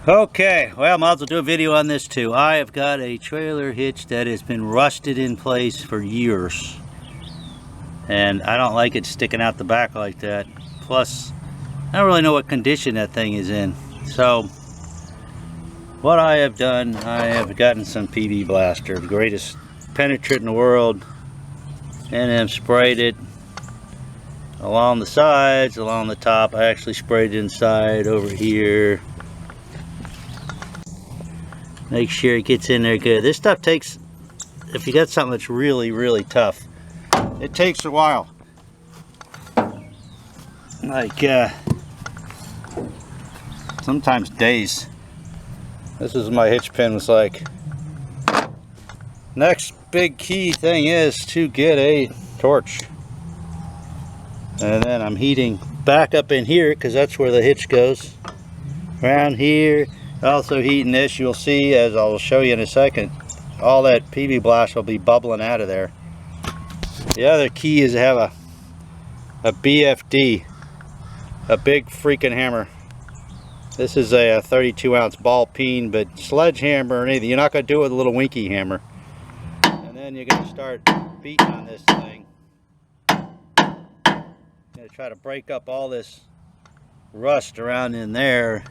Okay, well, I might as well do a video on this too. I have got a trailer hitch that has been rusted in place for years. And I don't like it sticking out the back like that. Plus, I don't really know what condition that thing is in. So, what I have done, I have gotten some PB Blaster, the greatest penetrant in the world, and then sprayed it along the sides, along the top. I actually sprayed it inside over here. Make sure it gets in there good. This stuff takes, if you got something that's really, really tough, it takes a while. Like, sometimes days. This is my hitch pin was like. Next big key thing is to get a torch. And then I'm heating back up in here because that's where the hitch goes. Around here. Also heating this, you'll see, as I'll show you in a second, all that PB blast will be bubbling out of there. The other key is to have a BFD, a big freaking hammer. This is a 32-ounce ball peen, but sledgehammer or anything. You're not going to do it with a little winky hammer. And then you're going to start beating on this thing. You're going to try to break up all this rust around in there.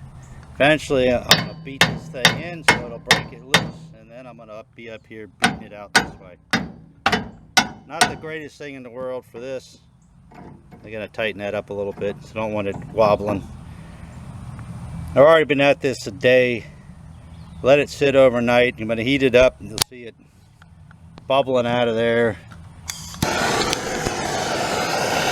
Eventually, I'm going to beat this thing in so it'll break it loose, and then I'm going to be up here beating it out this way. Not the greatest thing in the world for this. I'm going to tighten that up a little bit, so I don't want it wobbling. I've already been at this a day. Let it sit overnight. I'm going to heat it up, and you'll see it bubbling out of there.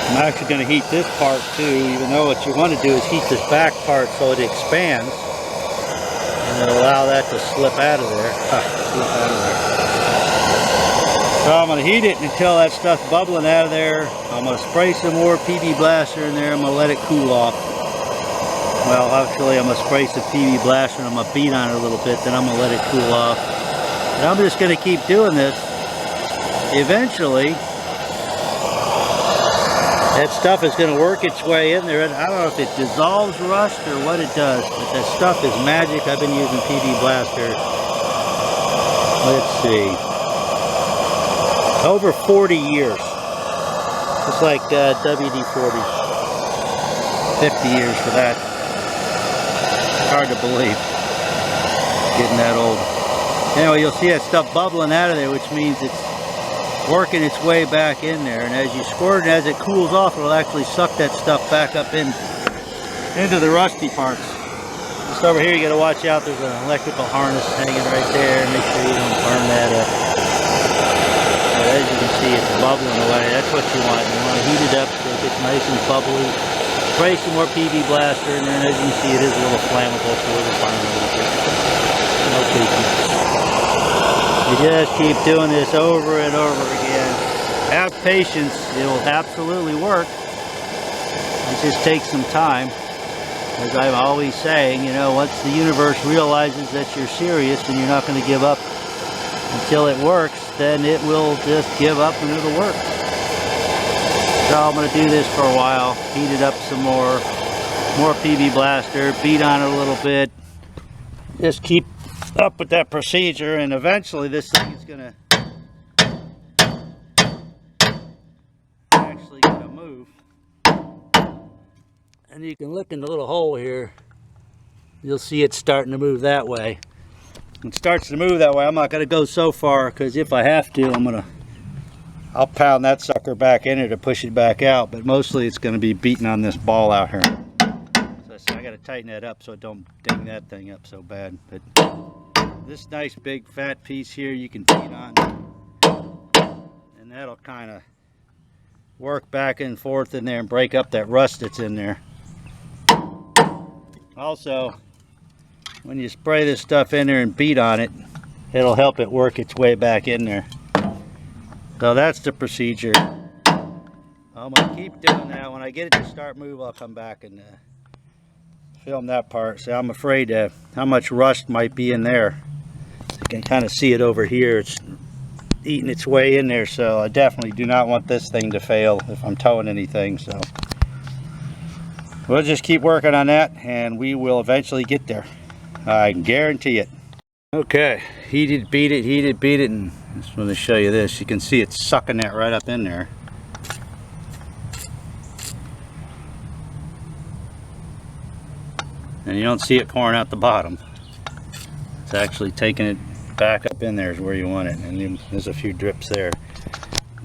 I'm actually going to heat this part too, even though what you want to do is heat this back part so it expands and then allow that to slip out of there. So I'm going to heat it until that stuff's bubbling out of there. I'm going to spray some more PB Blaster in there. I'm going to let it cool off. Well, actually I'm going to spray some PB Blaster and I'm going to beat on it a little bit, then I'm going to let it cool off. And I'm just going to keep doing this. Eventually, that stuff is going to work its way in there. I don't know if it dissolves rust or what it does, but that stuff is magic. I've been using PB Blaster, let's see, over 40 years. It's like WD-40. 50 years for that. Hard to believe. Getting that old. Anyway, you'll see that stuff bubbling out of there, which means it's working its way back in there, and as you squirt it, as it cools off, it'll actually suck that stuff back up into the rusty parts. Just over here, you got to watch out. There's an electrical harness hanging right there. Make sure you don't burn that up. But as you can see, it's bubbling away. That's what you want. You want to heat it up so it gets nice and bubbly. Spray some more PB Blaster, and then as you can see, it is a little flammable, so it'll burn a little bit. No biggie. You just keep doing this over and over again. Have patience. It will absolutely work. It just takes some time. As I'm always saying, you know, once the universe realizes that you're serious and you're not going to give up until it works, then it will just give up and it'll work. So I'm going to do this for a while. Heat it up some more. More PB Blaster. Beat on it a little bit. Just keep up with that procedure, and eventually this thing is gonna actually gonna move. And you can look in the little hole here, you'll see it starting to move that way. When it starts to move that way, I'm not gonna go so far, because if I have to, I'll pound that sucker back in here to push it back out, but mostly it's gonna be beating on this ball out here. So I gotta tighten that up so it don't ding that thing up so bad. But this nice big fat piece here you can beat on, and that'll kind of work back and forth in there and break up that rust that's in there. Also, when you spray this stuff in there and beat on it, it'll help it work its way back in there. So that's the procedure. I'm going to keep doing that. When I get it to start move, I'll come back and film that part. So I'm afraid how much rust might be in there. You can kind of see it over here. It's eating its way in there, so I definitely do not want this thing to fail if I'm towing anything. So we'll just keep working on that, and we will eventually get there. I can guarantee it. Okay, heated, beat it, and I just want to show you this. You can see it's sucking that right up in there. And you don't see it pouring out the bottom. It's actually taking it back up in there is where you want it. And there's a few drips there.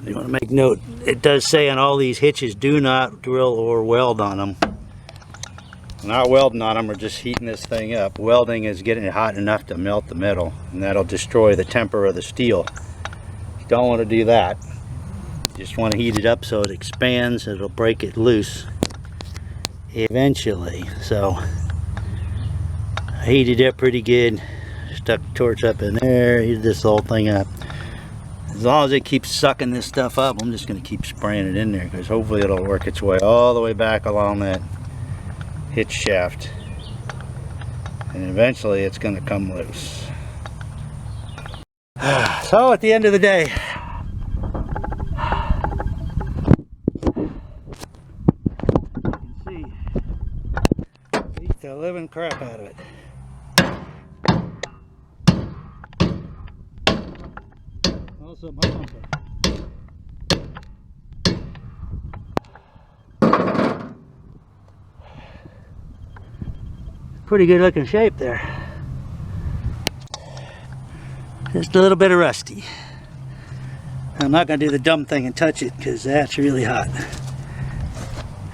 You want to make note, it does say on all these hitches, do not drill or weld on them. Not welding on them, we're just heating this thing up. Welding is getting it hot enough to melt the metal, and that'll destroy the temper of the steel. You don't want to do that. You just want to heat it up so it expands. It'll break it loose eventually. So I heated it pretty good. Stuck the torch up in there, heated this whole thing up. As long as it keeps sucking this stuff up, I'm just going to keep spraying it in there, because hopefully it'll work its way all the way back along that hitch shaft, and eventually it's going to come loose. So at the end of the day, you can see, beat the living crap out of it. Also my bumper. Pretty good looking shape there. Just a little bit of rusty. I'm not going to do the dumb thing and touch it because that's really hot.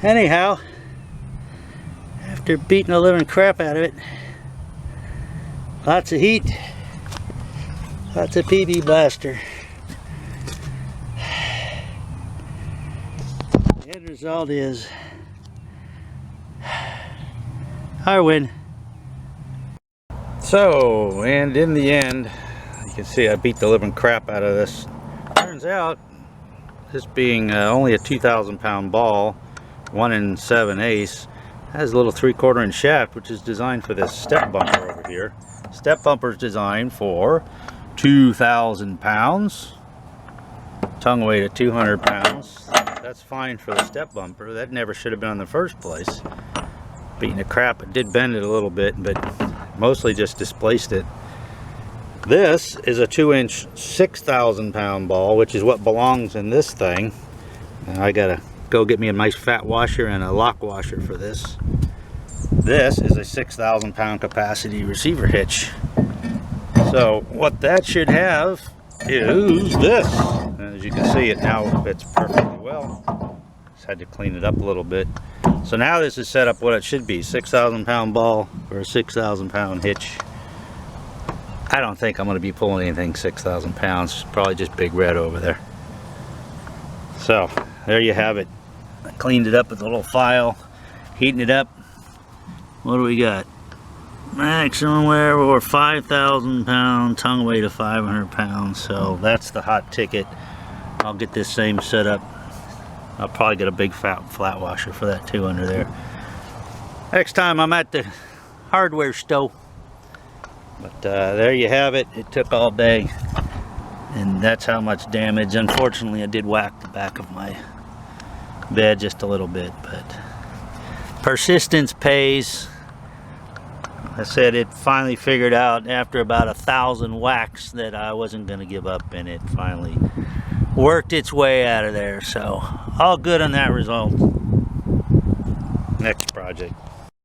Anyhow, after beating the living crap out of it, lots of heat, lots of PB blaster. The end result is I win. So, and in the end, you can see I beat the living crap out of this. Turns out, this being only a 2,000 pound ball, 1 7/8, has a little 3/4 inch shaft, which is designed for this step bumper over here. Step bumper is designed for 2,000 pounds, tongue weight at 200 pounds. That's fine for the step bumper. That never should have been in the first place. Beating the crap, it did bend it a little bit, but mostly just displaced it. This is a 2-inch 6,000 pound ball, which is what belongs in this thing. Now I gotta go get me a nice fat washer and a lock washer for this. This is a 6,000 pound capacity receiver hitch. So what that should have is this. And as you can see, it now fits perfectly well. Just had to clean it up a little bit. So now this is set up what it should be, 6,000 pound ball for a 6,000 pound hitch. I don't think I'm going to be pulling anything 6,000 pounds, probably just Big Red over there. So there you have it. I cleaned it up with a little file, heating it up. What do we got? Maximum wear over 5,000 pound, tongue weight of 500 pounds. So that's the hot ticket. I'll get this same setup. I'll probably get a big flat washer for that too under there. Next time I'm at the hardware store. But there you have it. It took all day. And that's how much damage. Unfortunately, I did whack the back of my bed just a little bit. But persistence pays. I said it finally figured out after about 1,000 whacks that I wasn't going to give up, and it finally worked its way out of there. So all good on that result. Next project.